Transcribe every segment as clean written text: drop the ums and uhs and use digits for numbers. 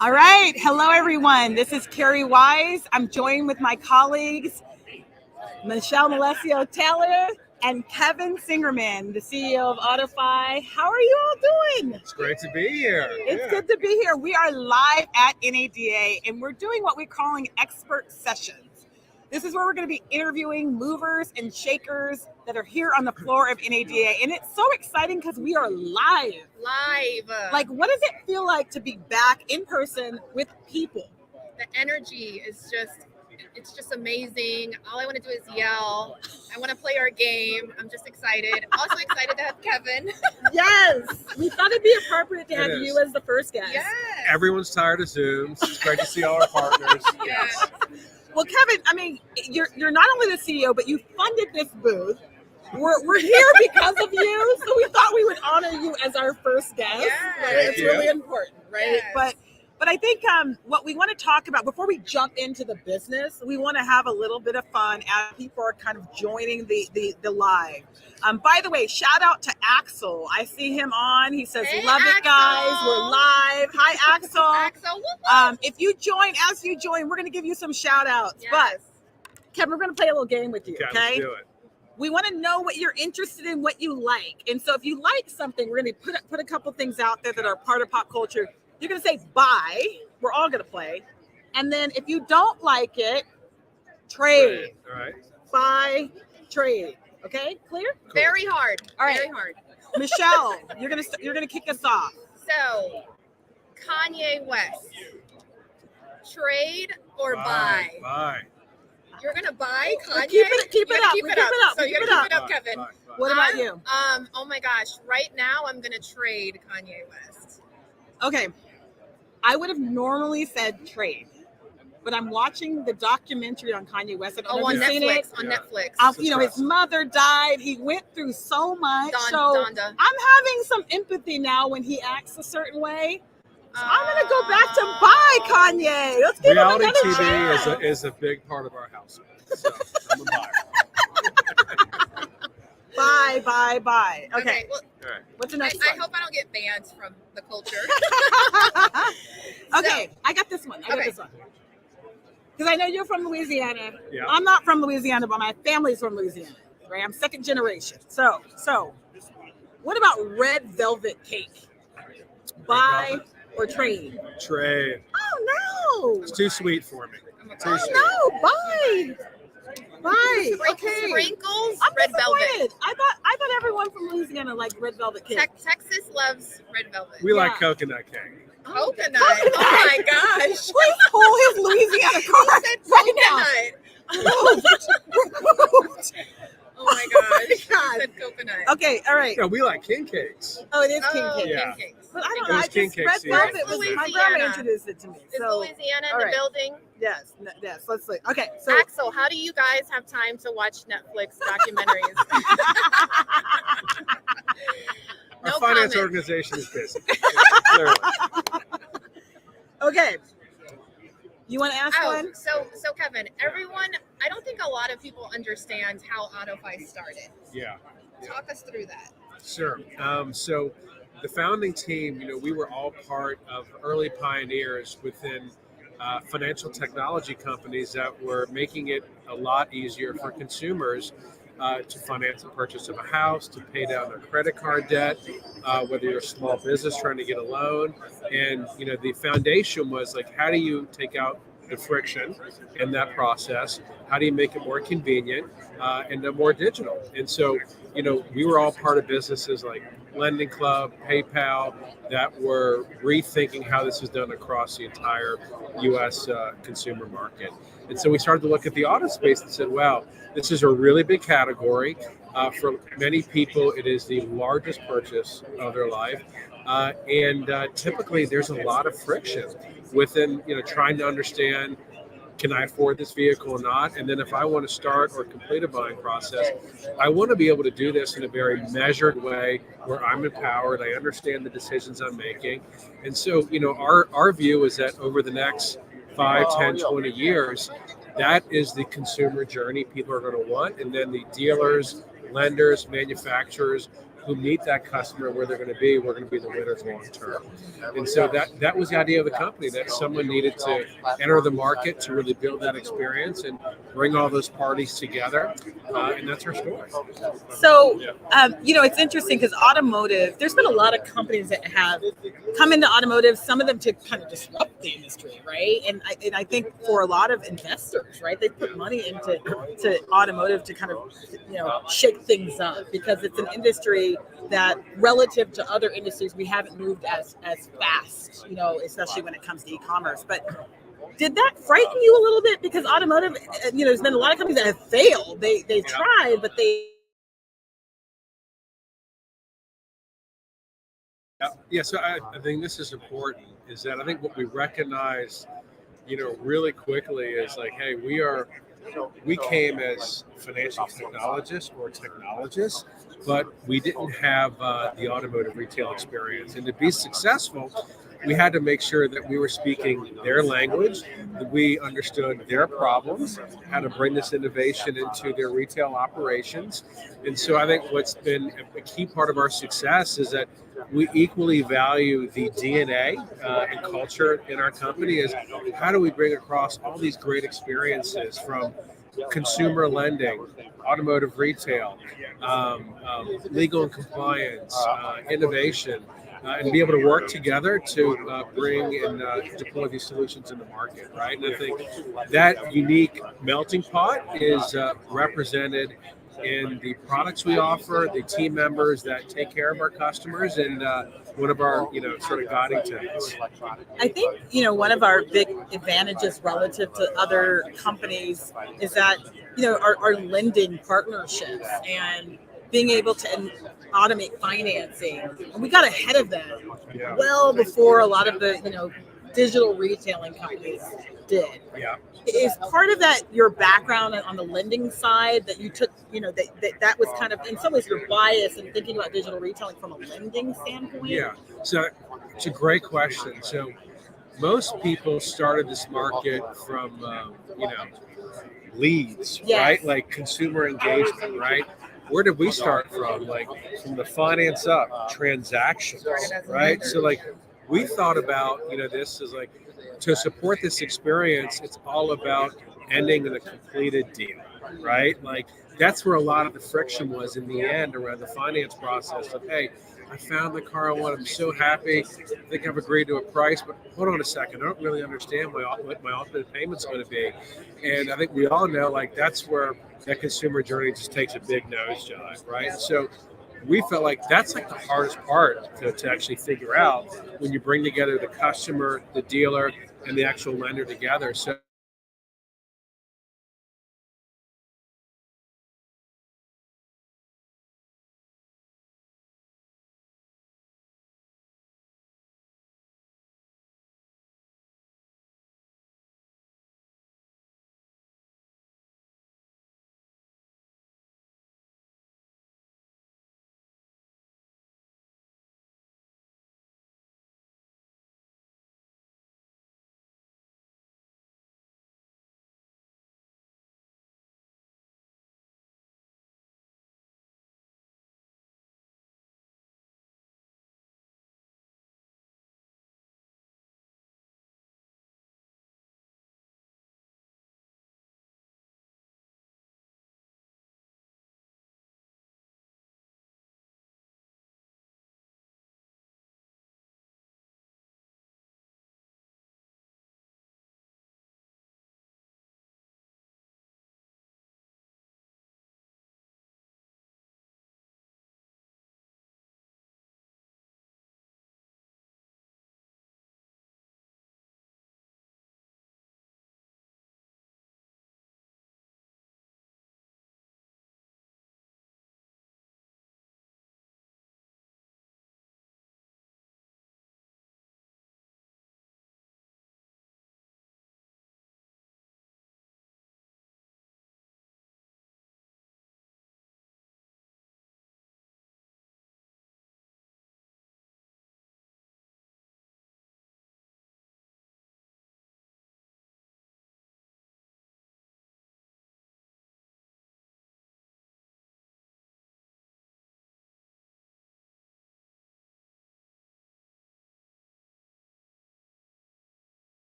All right. Hello, everyone. This is Kerri Wise. I'm joined with my colleagues, Michelle and Taylor and Kevin Singerman, the CEO of AutoFi. How are you all doing? It's great to be here. It's good to be here. We are live at NADA, and we're doing what we're calling expert sessions. This is where we're going to be interviewing movers and shakers that are here on the floor of NADA. And it's so exciting because we are live. Like, what does it feel like to be back in person with people? The energy is it's just amazing. All I want to do is yell. I want to play our game. I'm just excited. Also excited to have Kevin. Yes. We thought it'd be appropriate to have you as the first guest. Yes. Everyone's tired of Zooms. It's great to see all our partners. Yes. Well, Kevin, I mean, you're not only the CEO, but you funded this booth. We're here because of you, so we thought we would honor you as our first guest. Yes. Right? It's really important, right? Yes. But I think what we want to talk about before we jump into the business, we want to have a little bit of fun as people are kind of joining the live. By the way, shout out to Axel. I see him on. He says, hey, "Love Axel. it, guys. We're live." Hi, Axel. Axel, whoop, whoop. If you join, we're going to give you some shout outs. Yes. But Kevin, we're going to play a little game with you. Okay. Let's do it. We want to know what you're interested in, what you like. And so if you like something, we're going to put a couple things out there that are part of pop culture. You're going to say buy. We're all going to play. And then if you don't like it, trade. All right. Buy, trade. Okay? Clear? Cool. Very hard. All right. Very hard. Michelle, you're going to kick us off. So, Kanye West. Trade or buy? Buy. You're gonna buy Kanye? Keep it up. Keep it up. So Keep you're it gonna up. keep it up, Kevin. Buy. What about you? Oh my gosh. Right now I'm gonna trade Kanye West. Okay. I would have normally said trade, but I'm watching the documentary on Kanye West. I don't know if On you've seen it. Netflix. On Netflix. His mother died. He went through so much. Donda. I'm having some empathy now when he acts a certain way. So I'm going to go back to buy Kanye. Let's give Reality him another chance. TV is a big part of our household. So I'm a buyer. Buy. Okay. Well, All right. What's the next I one? hope I don't get banned from the culture. Okay. I got this one. Because I know you're from Louisiana. Yeah. I'm not from Louisiana, but my family's from Louisiana. Right? I'm second generation. So what about red velvet cake? Buy or trade? Trade. Oh no! It's too sweet for me. Too sweet. Oh no! Buy. Okay. Sprinkles, I'm red velvet. disappointed. I thought everyone from Louisiana liked red velvet cake. Texas loves red velvet. We like Yeah. coconut cake. Coconut. Oh my gosh. Please pull his Louisiana card right now. Oh my gosh. He God. said coconut. Okay. All right. No, we like king cakes. Oh, it is king cake. Yeah. King cakes. But I don't It know. was I king just cake red season. velvet was my grandma Louisiana. introduced it to me. Is So Louisiana in all the right. building? yes. Let's see. Okay. So Axel, how do you guys have time to watch Netflix documentaries? Our No finance comment. organization is busy. Clearly. okay. You want to ask one? So Kevin, I don't think a lot of people understand how AutoFi started. Yeah. Talk us through that. Sure. So the founding team, we were all part of early pioneers within financial technology companies that were making it a lot easier for consumers to finance the purchase of a house, to pay down their credit card debt, whether you're a small business trying to get a loan. And, the foundation was like, how do you take out the friction in that process? How do you make it more convenient and more digital? And so, we were all part of businesses like Lending Club, PayPal, that were rethinking how this is done across the entire U.S. Consumer market. And so we started to look at the auto space and said, wow, this is a really big category. For many people, it is the largest purchase of their life. And typically there's a lot of friction within, trying to understand, can I afford this vehicle or not? And then if I want to start or complete a buying process, I want to be able to do this in a very measured way where I'm empowered, I understand the decisions I'm making. And so, our view is that over the next 5, 10, 20 years, that is the consumer journey people are going to want. And then the dealers, lenders, manufacturers who meet that customer where they're going to be, we're going to be the winners long term. And so that was the idea of the company, that someone needed to enter the market to really build that experience and bring all those parties together. And that's our story. So, it's interesting because automotive, there's been a lot of companies that have come into automotive, some of them to kind of disrupt the industry, right? And I think for a lot of investors, right, they put money into automotive to kind of, shake things up, because it's an industry that relative to other industries, we haven't moved as fast, especially when it comes to e-commerce. But did that frighten you a little bit? Because automotive, there's been a lot of companies that have failed. They've tried, but Yeah, so I think this is important, is that I think what we recognize, really quickly is like, hey, we came as financial technologists or technologists, but we didn't have the automotive retail experience. And to be successful, we had to make sure that we were speaking their language, that we understood their problems, how to bring this innovation into their retail operations. And so I think what's been a key part of our success is that we equally value the DNA and culture in our company. Is how do we bring across all these great experiences from consumer lending, automotive retail, legal and compliance, innovation, and be able to work together to bring and deploy these solutions in the market, right? And I think that unique melting pot is represented in the products we offer, the team members that take care of our customers, and one of our, sort of guiding tenets. I think, one of our big advantages relative to other companies is that, our lending partnerships and being able to automate financing. And we got ahead of them well before a lot of the, digital retailing companies did. Yeah. Is part of that your background on the lending side, that you took, that was kind of in some ways your bias in thinking about digital retailing from a lending standpoint? Yeah, so it's a great question. So most people started this market from, leads, Yes. right? Like consumer engagement, right? Where did we start from? Like from the finance up, transactions, right? So like we thought about, this is like, to support this experience, it's all about ending in a completed deal, right? Like that's where a lot of the friction was in the end around the finance process of, hey, I found the car I want. I'm so happy. I think I've agreed to a price, but hold on a second. I don't really understand what my ultimate payment's going to be. And I think we all know, like, that's where that consumer journey just takes a big nosedive, right? So we felt like that's like the hardest part to actually figure out when you bring together the customer, the dealer, and the actual lender together. So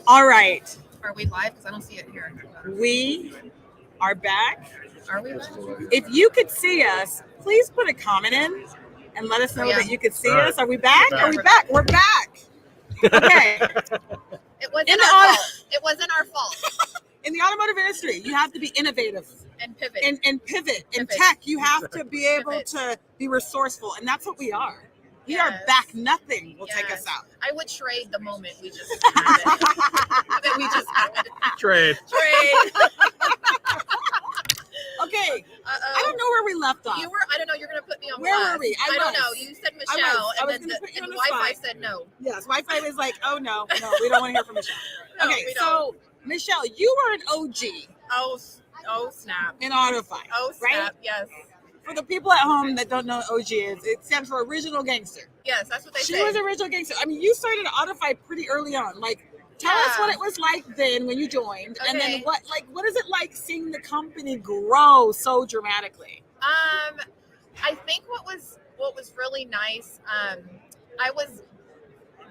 All right. Are we live? Because I don't see it here. We are back. Are we? If you could see us, please put a comment in and let us know that you could see All right. us. Are we back? We're Are we back? We're back. Okay. It wasn't In the our auto- fault. It wasn't our fault. In the automotive industry, you have to be innovative And pivot. and pivot. In Pivot. tech, you have to be able Pivot. to be resourceful, and that's what we are. We are Yes. back. Nothing will take Yes. us out. I would trade the moment we just had. That we just had. Trade. Trade. Okay. I Uh-oh. don't know where we left off. You were. I don't know. You're gonna put me on. Where blast. were we? I don't was. know. You said I Michelle, was and gonna then put you on the Wi-Fi spot. said no. Yes, Wi-Fi is like, oh no, we don't want to hear from Michelle. No, Okay, we so Michelle, you were an OG Oh snap. in AutoFi. Oh right? snap. Yes. For the people at home that don't know what OG is, it stands for Original Gangster. Yes, that's what they She say. was Original Gangster. I mean, you started AutoFi pretty early on. Like, tell us Yeah. what it was like then when you joined, and then Okay. what is it like seeing the company grow so dramatically? I think what was really nice. I was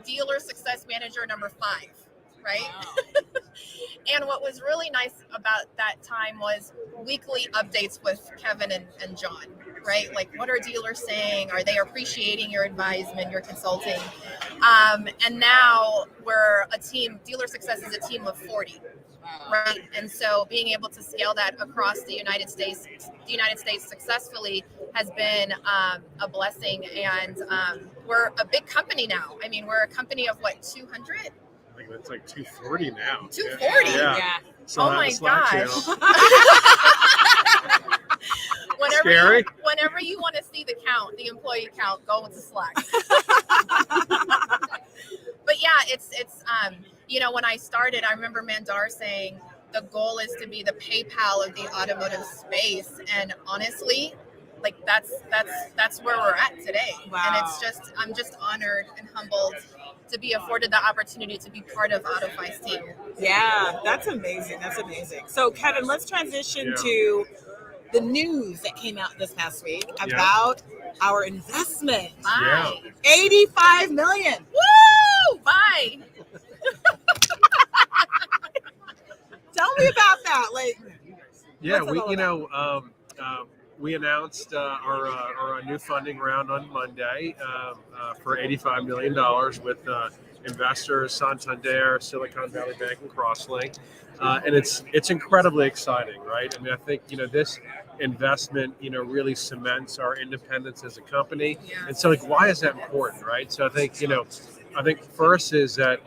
dealer success manager number 5, right? Wow. And what was really nice about that time was weekly updates with Kevin and John, right? Like, what are dealers saying? Are they appreciating your advisement, your consulting? And now we're a team. Dealer success is a team of 40. Right, and so being able to scale that across the United States successfully has been a blessing, and we're a big company now. I mean, we're a company of what, 200? I think that's like 240 now. 240? Yeah. So Oh on my the Slack gosh. channel. Scary. Whenever you want to see the count, the employee count, go into Slack. But yeah, it's when I started, I remember Mandar saying the goal is to be the PayPal of the automotive space, and honestly, like that's where we're at today. Wow. And I'm just honored and humbled to be afforded the opportunity to be part of AutoFi's team. Yeah, that's amazing. That's amazing. So, Kevin, let's transition Yeah. to the news that came out this past week about our investment. Bye. 85 million. Woo! Bye. Tell me about that. Like, Yeah, what's it all about? we announced our new funding round on Monday for $85 million with investors Santander, Silicon Valley Bank, and Crosslink, and it's incredibly exciting, right? I mean, I think this investment really cements our independence as a company, Yeah. and so like, why is that important, right? So I think first is that.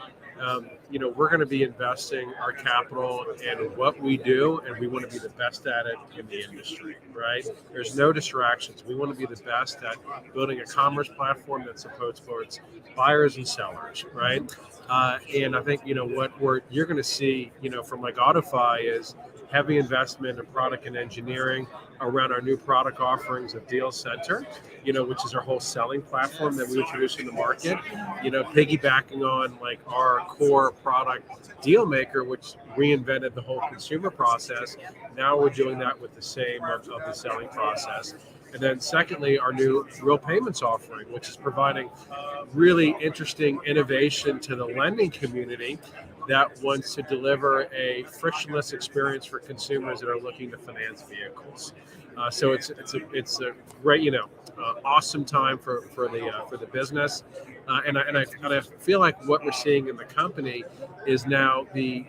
We're going to be investing our capital in what we do, and we want to be the best at it in the industry, right? There's no distractions. We want to be the best at building a commerce platform that supports both buyers and sellers, right? And I think, what you're going to see, from like AutoFi is heavy investment in product and engineering around our new product offerings of Deal Center, which is our whole selling platform that we introduced in the market, piggybacking on like our core product Deal Maker, which reinvented the whole consumer process. Now we're doing that with the same of the selling process. And then secondly, our new real payments offering, which is providing really interesting innovation to the lending community that wants to deliver a frictionless experience for consumers that are looking to finance vehicles. So it's a great, awesome time for the business, and I feel like what we're seeing in the company is now the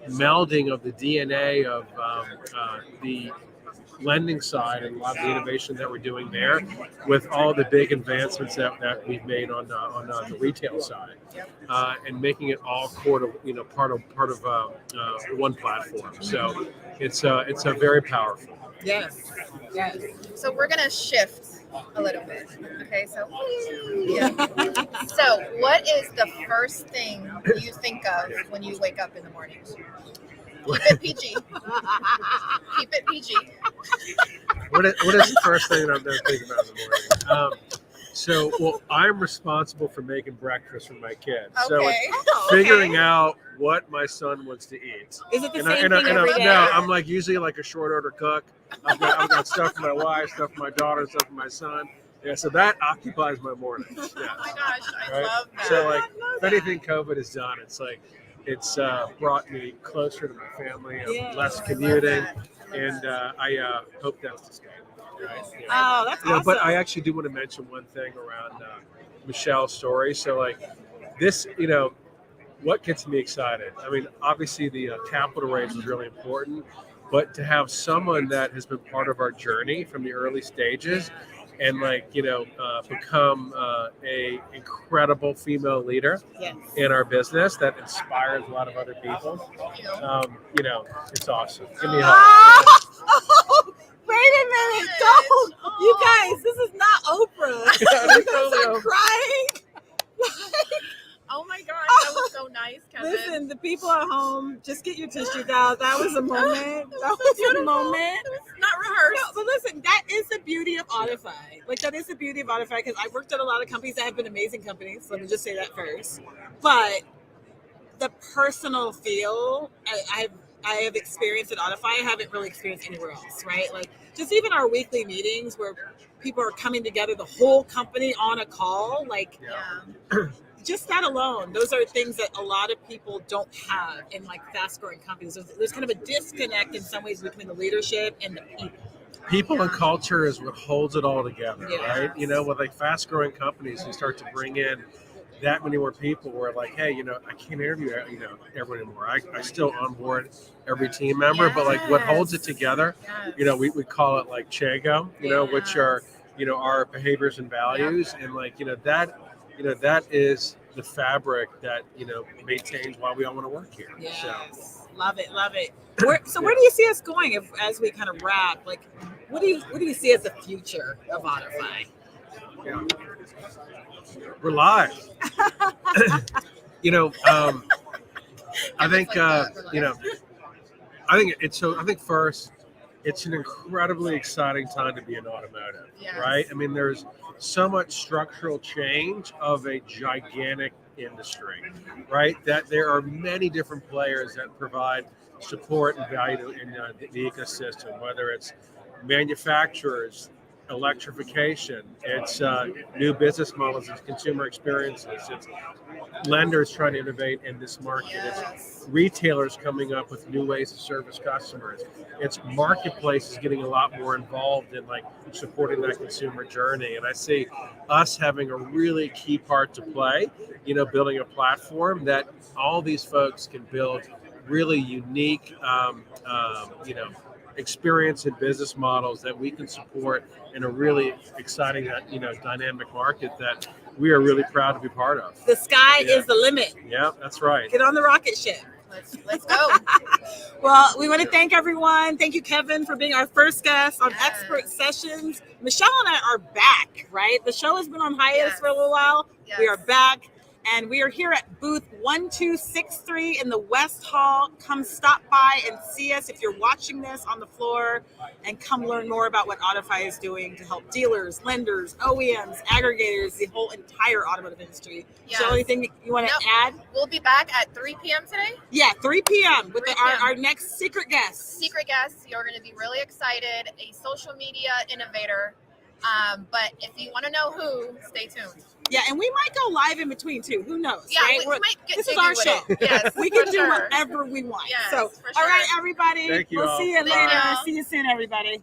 melding of the DNA of the lending side and a lot of the innovation that we're doing there with all the big advancements that we've made on the retail side, and making it all part of one platform. So it's very powerful. Yes. Yes. So we're gonna shift a little bit. Okay, so yeah. So what is the first thing you think of when you wake up in the morning? Keep it PG. Keep it PG. What is the first thing that I'm going to think about in the morning? I'm responsible for making breakfast for my kids. Okay. So it's figuring out what my son wants to eat. Is it the And same thing every day? No, I'm like usually like a short order cook. I've got stuff for my wife, stuff for my daughter, stuff for my son. Yeah, so that occupies my mornings. Yeah. Oh my gosh, I Right? love that. So like, I know if anything COVID has done, it's like it's brought me closer to my family. I'm Yeah. less I love commuting, that. I love and that. I hope that's the same. Right? Yeah. Oh, that's awesome. But I actually do want to mention one thing around Michelle's story. So like this, what gets me excited? I mean, obviously the capital raise was really important, but to have someone that has been part of our journey from the early stages and become a incredible female leader Yes. in our business that inspires a lot of other people. It's awesome. Give me a hug. Oh, wait a minute. Don't. You guys, this is not Oprah. You guys are crying. Oh my gosh, that was so nice, Kevin. Listen, the people at home, just get your tissues out. That was a moment. That was a beautiful. moment. It was not rehearsed. No, but listen, that is the beauty of AutoFi. Like, that is the beauty of AutoFi, because I've worked at a lot of companies that have been amazing companies. Let me just say that first. But the personal feel I have experienced at AutoFi, I haven't really experienced anywhere else, right? Like, just even our weekly meetings where people are coming together, the whole company on a call, like, Yeah. just that alone, those are things that a lot of people don't have in like fast-growing companies. There's kind of a disconnect in some ways between the leadership and the people. People and culture is what holds it all together, Yes. right? With like fast-growing companies, you start to bring in that many more people. Where like, hey, I can't interview everyone anymore. I still onboard every team member, but like what holds it together, Yes. we call it like Chago, which are our behaviors and values, and like that is the fabric that maintains why we all want to work here. Yes, So. love it. Where do you see us going as we kind of wrap? Like, what do you see as the future of AutoFi? Yeah. We're live. I think I think first, it's an incredibly exciting time to be in automotive, Yes. right? I mean, there's so much structural change of a gigantic industry, right? That there are many different players that provide support and value in the ecosystem, whether it's manufacturers, electrification, it's new business models, it's consumer experiences, it's lenders trying to innovate in this market, Yes. it's retailers coming up with new ways to service customers, it's marketplaces getting a lot more involved in like supporting that consumer journey. And I see us having a really key part to play, building a platform that all these folks can build really unique experience and business models that we can support in a really exciting dynamic market that we are really proud to be part of. The sky is the limit. Yeah, that's right. Get on the rocket ship. Let's go. Well, we want to thank everyone. Thank you, Kevin, for being our first guest on Yes. Expert Sessions. Michelle and I are back, right? The show has been on hiatus Yes. for a little while. Yes. We are back, and we are here at booth 1263 in the West Hall. Come stop by and see us if you're watching this on the floor, and come learn more about what AutoFi is doing to help dealers, lenders, OEMs, aggregators, the whole entire automotive industry. Yes. So anything you want to Nope. add? We'll be back at 3 p.m. today. Yeah, 3 p.m. with 3 our, p.m. our next secret guest. Secret guest. You're going to be really excited. A social media innovator. But if you want to know who, stay tuned. Yeah, and we might go live in between too. Who knows? Yeah, right? we might get This is jiggy our with show. it. Yes, We can for do sure. whatever we want. Yes, So, for all right, sure. everybody. Thank you We'll all. see you Later. later. See you soon, everybody.